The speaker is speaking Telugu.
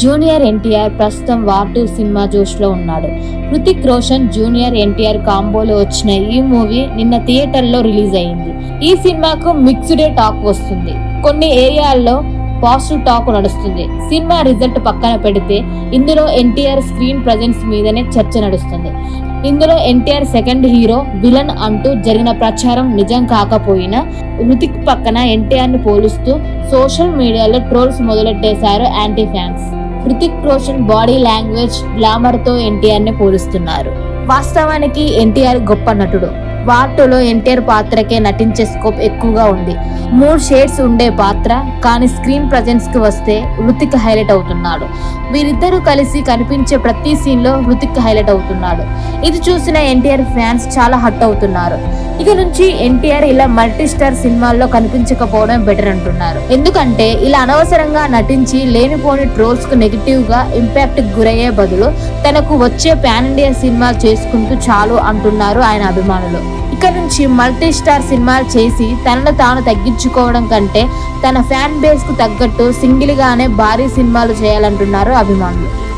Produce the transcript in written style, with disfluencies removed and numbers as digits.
జూనియర్ ఎన్టీఆర్ ప్రస్తుతం వార్ 2 సినిమా జోష్లో ఉన్నాడు. హృతిక్ రోషన్, జూనియర్ ఎన్టీఆర్ కాంబోలో వచ్చిన ఈ మూవీ నిన్న థియేటర్లో రిలీజ్ అయింది. ఈ సినిమాకు మిక్స్డ్ టాక్ వస్తుంది. కొన్ని ఏరియాల్లో పాజిటివ్ టాక్ నడుస్తుంది. సినిమా రిజల్ట్ పక్కన పెడితే ఇందులో ఎన్టీఆర్ స్క్రీన్ ప్రెజెన్స్ మీదనే చర్చ నడుస్తుంది. ఇందులో ఎన్టీఆర్ సెకండ్ హీరో విలన్ అంటూ జరిగిన ప్రచారం నిజం కాకపోయినా హృతిక్ పక్కన ఎన్టీఆర్ ని పోలుస్తూ సోషల్ మీడియాలో ట్రోల్స్ మొదలెట్టేశారు anti fans. Hrithik Roshan body language, glamour తో ఎన్టీఆర్ ని పోలుస్తున్నారు. వాస్తవానికి ఎన్టీఆర్ గొప్ప నటుడు. వార్ 2లో ఎన్టీఆర్ పాత్రకే నటించే స్కోప్ ఎక్కువగా ఉంది. 3 షేడ్స్ ఉండే పాత్ర, కానీ స్క్రీన్ ప్రెజెన్స్ కి వస్తే హృతిక్ హైలైట్ అవుతున్నాడు. వీరిద్దరూ కలిసి కనిపించే ప్రతి సీన్ లో హృతిక్ హైలైట్ అవుతున్నాడు. ఇది చూసిన ఎన్టీఆర్ ఫ్యాన్స్ చాలా హట్ అవుతున్నారు. ఇక నుంచి ఎన్టీఆర్ ఇలా మల్టీ స్టార్ సినిమాల్లో కనిపించకపోవడం బెటర్ అంటున్నారు. ఎందుకంటే ఇలా అనవసరంగా నటించి లేనిపోని ట్రోల్స్ కు నెగిటివ్ గా ఇంపాక్ట్ గురయ్యే బదులు తనకు వచ్చే పాన్ ఇండియా సినిమాలు చేసుకుంటూ చాలు అంటున్నారు ఆయన అభిమానులు. ఇక నుంచి మల్టీ స్టార్ సినిమాలు చేసి తనను తాను తగ్గించుకోవడం కంటే తన ఫ్యాన్ బేస్ కు తగ్గట్టు సింగిల్ గానే భారీ సినిమాలు చేయాలంటున్నారు అభిమానులు.